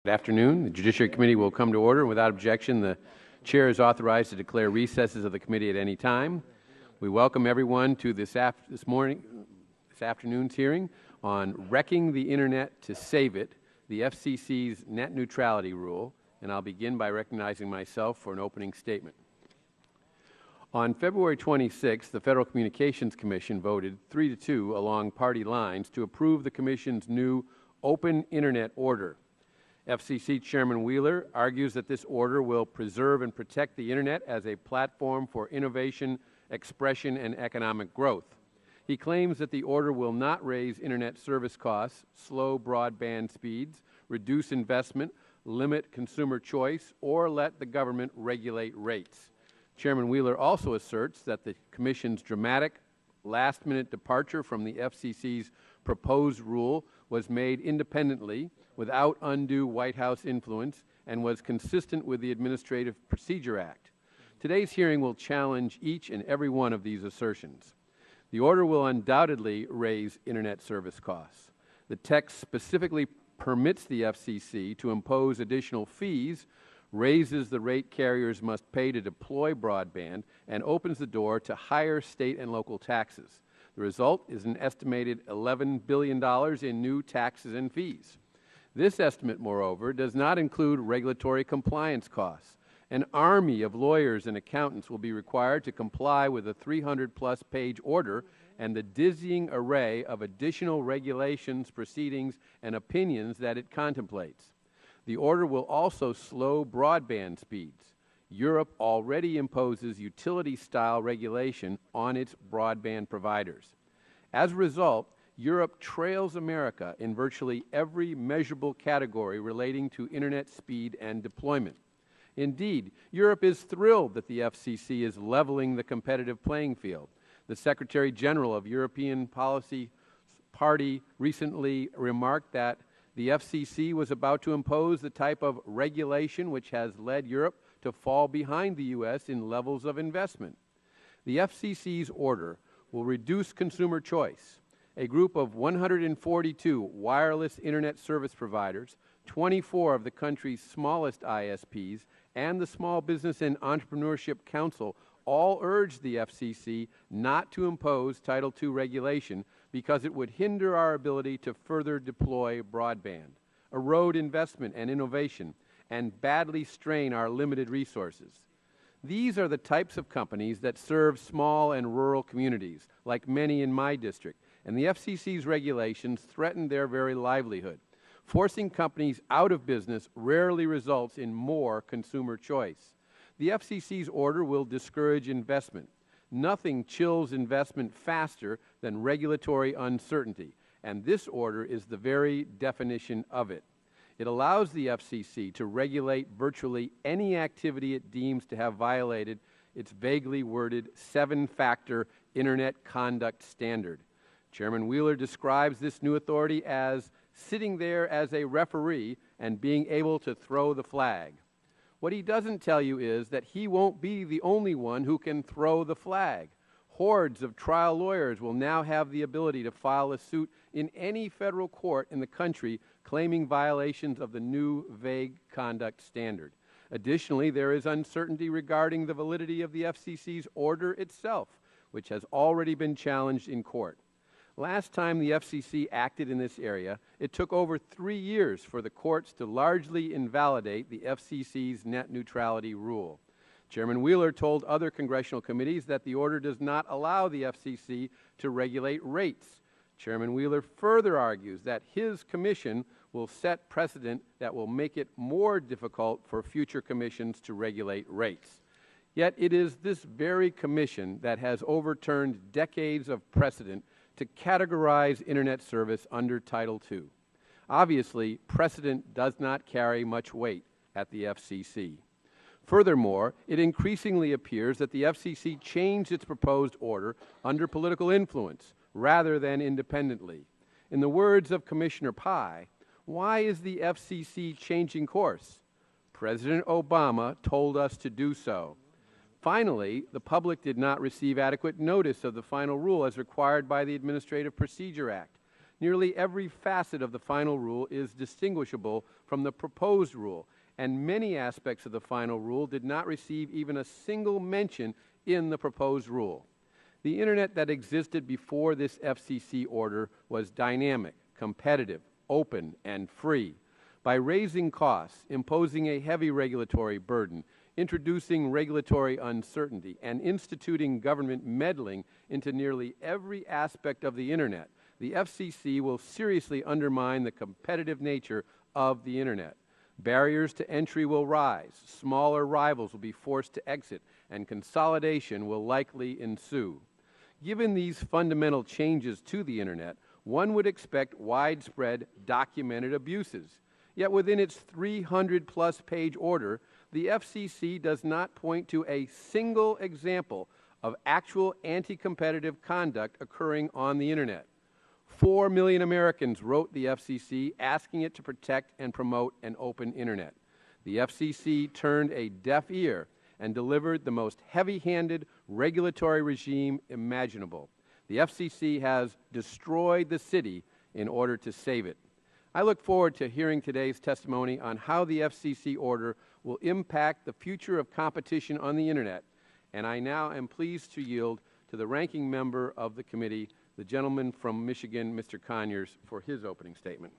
Good afternoon. The Judiciary Committee will come to order, and without objection, the Chair is authorized to declare recesses of the committee at any time. We welcome everyone to this afternoon's hearing on Wrecking the Internet to Save It, the FCC's net neutrality rule, and I'll begin by recognizing myself for an opening statement. On February 26, the Federal Communications Commission voted 3-2 along party lines to approve the Commission's new Open Internet Order. FCC Chairman Wheeler argues that this order will preserve and protect the Internet as a platform for innovation, expression, and economic growth. He claims that the order will not raise Internet service costs, slow broadband speeds, reduce investment, limit consumer choice, or let the government regulate rates. Chairman Wheeler also asserts that the Commission's dramatic, last-minute departure from the FCC's proposed rule was made independently, without undue White House influence, and was consistent with the Administrative Procedure Act. Today's hearing will challenge each and every one of these assertions. The order will undoubtedly raise Internet service costs. The text specifically permits the FCC to impose additional fees, raises the rate carriers must pay to deploy broadband, and opens the door to higher state and local taxes. The result is an estimated $11 billion in new taxes and fees. This estimate, moreover, does not include regulatory compliance costs. An army of lawyers and accountants will be required to comply with a 300-plus page order and the dizzying array of additional regulations, proceedings, and opinions that it contemplates. The order will also slow broadband speeds. Europe already imposes utility-style regulation on its broadband providers. As a result, Europe trails America in virtually every measurable category relating to Internet speed and deployment. Indeed, Europe is thrilled that the FCC is leveling the competitive playing field. The Secretary General of European Policy Party recently remarked that the FCC was about to impose the type of regulation which has led Europe to fall behind the U.S. in levels of investment. The FCC's order will reduce consumer choice. A group of 142 wireless Internet service providers, 24 of the country's smallest ISPs, and the Small Business and Entrepreneurship Council all urged the FCC not to impose Title II regulation because it would hinder our ability to further deploy broadband, erode investment and innovation, and badly strain our limited resources. These are the types of companies that serve small and rural communities, like many in my district, and the FCC's regulations threaten their very livelihood. Forcing companies out of business rarely results in more consumer choice. The FCC's order will discourage investment. Nothing chills investment faster than regulatory uncertainty, and this order is the very definition of it. It allows the FCC to regulate virtually any activity it deems to have violated its vaguely worded 7-factor Internet conduct standard. Chairman Wheeler describes this new authority as sitting there as a referee and being able to throw the flag. What he doesn't tell you is that he won't be the only one who can throw the flag. Hordes of trial lawyers will now have the ability to file a suit in any federal court in the country claiming violations of the new vague conduct standard. Additionally, there is uncertainty regarding the validity of the FCC's order itself, which has already been challenged in court. Last time the FCC acted in this area, it took over 3 years for the courts to largely invalidate the FCC's net neutrality rule. Chairman Wheeler told other congressional committees that the order does not allow the FCC to regulate rates. Chairman Wheeler further argues that his commission will set precedent that will make it more difficult for future commissions to regulate rates. Yet it is this very commission that has overturned decades of precedent to categorize Internet service under Title II. Obviously, precedent does not carry much weight at the FCC. Furthermore, it increasingly appears that the FCC changed its proposed order under political influence rather than independently. In the words of Commissioner Pai, why is the FCC changing course? President Obama told us to do so. Finally, the public did not receive adequate notice of the final rule as required by the Administrative Procedure Act. Nearly every facet of the final rule is distinguishable from the proposed rule, and many aspects of the final rule did not receive even a single mention in the proposed rule. The Internet that existed before this FCC order was dynamic, competitive, open, and free. By raising costs, imposing a heavy regulatory burden, introducing regulatory uncertainty, and instituting government meddling into nearly every aspect of the Internet, the FCC will seriously undermine the competitive nature of the Internet. Barriers to entry will rise, smaller rivals will be forced to exit, and consolidation will likely ensue. Given these fundamental changes to the Internet, one would expect widespread documented abuses. Yet within its 300-plus page order, the FCC does not point to a single example of actual anti-competitive conduct occurring on the Internet. 4 million Americans wrote the FCC asking it to protect and promote an open Internet. The FCC turned a deaf ear and delivered the most heavy-handed regulatory regime imaginable. The FCC has destroyed the city in order to save it. I look forward to hearing today's testimony on how the FCC order will impact the future of competition on the Internet, and I now am pleased to yield to the ranking member of the committee, the gentleman from Michigan, Mr. Conyers, for his opening statement.